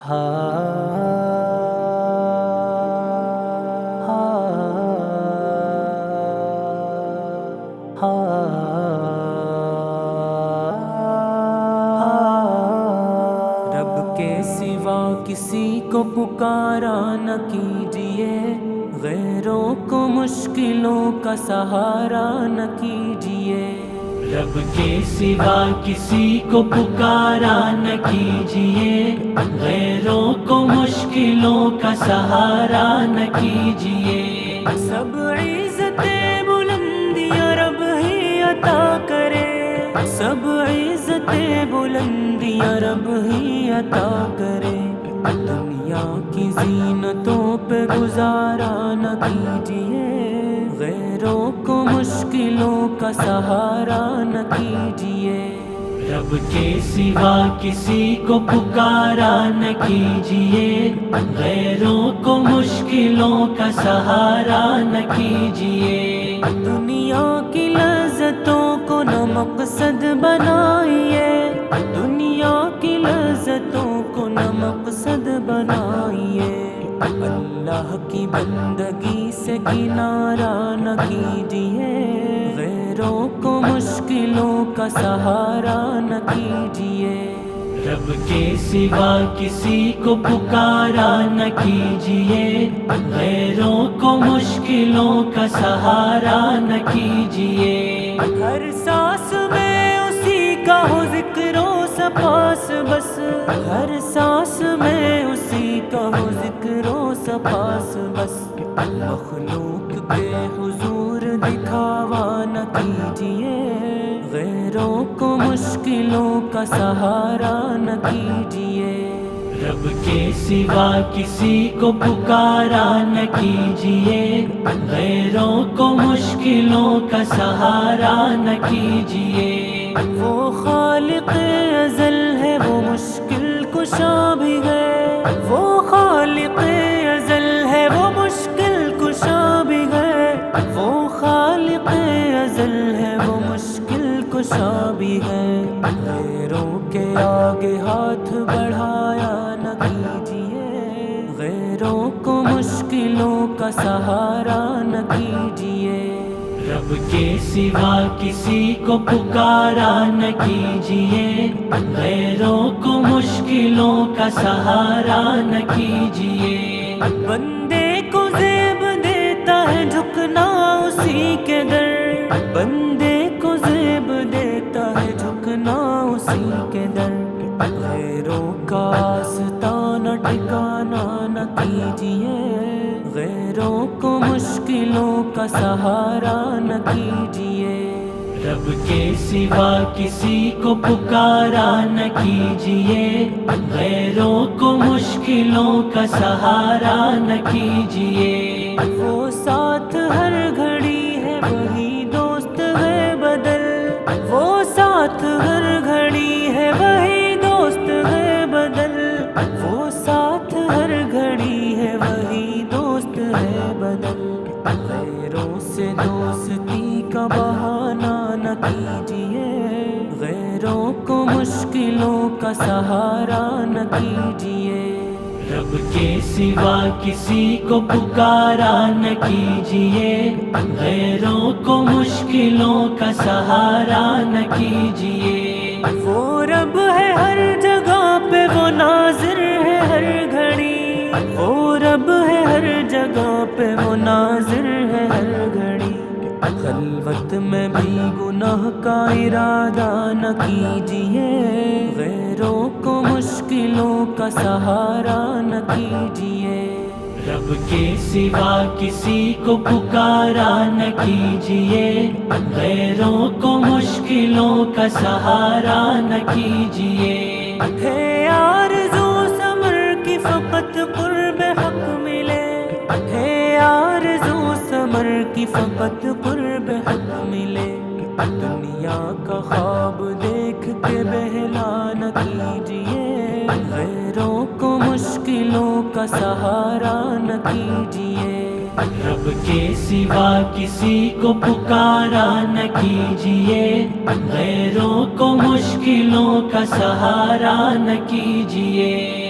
رب کے سوا کسی کو پکارا نہ کیجیے، غیروں کو مشکلوں کا سہارا نہ کیجیے۔ رب کے سوا کسی کو پکارا نہ کیجیے، غیروں کو مشکلوں کا سہارا نہ کیجیے۔ سب عزت بلندیاں رب ہی عطا کرے، سب عزت بلندیاں رب ہی عطا کرے۔ دنیا کی زینتوں پہ گزارا نہ کیجیے، غیروں کو مشکلوں کا سہارا نہ کیجیے۔ رب کے سوا کسی کو پکارا نہ کیجیے، غیروں کو مشکلوں کا سہارا نہ کیجیے۔ دنیا کی لذتوں کو نہ مقصد بنائیے، دنیا کی لذتوں کو نہ مقصد بنائیے۔ اللہ کی بندگی سے کنارہ نہ کیجیے، غیروں کو مشکلوں کا سہارا نہ کیجیے۔ رب کے سوا کسی کو پکارا نہ کیجیے، غیروں کو مشکلوں کا سہارا نہ کیجیے۔ ہر سانس میں اسی کا ہو ذکر و سپاس بس، ہر سانس میں اسی کا ہو ذکر و سپاس بس۔ مخلوق کے حضور دکھاوا نہ کیجیے، غیروں کو مشکلوں کا سہارا نہ کیجیے۔ رب کے سوا کسی کو پکارا نہ کیجیے، غیروں کو مشکلوں کا سہارا نہ کیجیے۔ وہ خالق ازل ہے، وہ مشکل کشا بھی ہے، وہ خالق ازل ہے، وہ مشکل کشا بھی ہے، وہ خالق ازل ہے، وہ مشکل کشا بھی ہے۔ غیروں کے آگے ہاتھ بڑھایا نہ کیجیے، غیروں کو مشکلوں کا سہارا نہ کیجیے۔ رب کے سوا کسی کو پکارا نہ کیجیے، غیروں کو مشکلوں کا سہارا نہ کیجیے۔ بندے کو زیب دیتا ہے جھکنا اسی کے در، بندے کو زیب دیتا ہے جھکنا اسی کے در۔ غیروں کا آستانہ ٹھکانا نہ کیجیے، غیروں کو مشکلوں کا سہارا نہ کیجیے۔ رب کے سوا کسی کو پکارا نہ کیجیے، غیروں کو مشکلوں کا سہارا نہ کیجیے۔ وہ ساتھ ہر گھڑی ہے وہی دوست ہے بدل، وہ ساتھ ہر گھڑی ہے وہی دوست ہے بدل، وہ ساتھ ہر گھڑی ہے وہی دوست ہے بدل۔ غیروں سے دوستی کا بہانہ نہ کیجیے، غیروں کو مشکلوں کا سہارا نہ کیجیے۔ رب کے سوا کسی کو پکارا نہ کیجیے، غیروں کو مشکلوں کا سہارا نہ کیجیے۔ وہ رب ہے ہر جگہ پہ، وہ ناظر ہے ہر گھڑی، وہ رب ہے ہر جگہ پہ، وہ ناظر ہے ہر گھڑی۔ خلوت میں بھی گناہ کا ارادہ نہ کیجیے، غیروں کو مشکلوں کا سہارا نہ کیجیے۔ رب کے سوا کسی کو پکارا نہ کیجیے، غیروں کو مشکلوں کا سہارا نہ کیجیے۔ ہے آرزو ثمر کی فقط قرب حق ملے، ہے آرزو ثمر کی فقط قرب حق ملے۔ دنیا کا خواب دیکھ کے بہلا نہ کیجیے، غیروں کو مشکلوں کا سہارا نہ کیجیے۔ رب کے سوا کسی کو پکارا نہ کیجیے، غیروں کو مشکلوں کا سہارا نہ کیجیے۔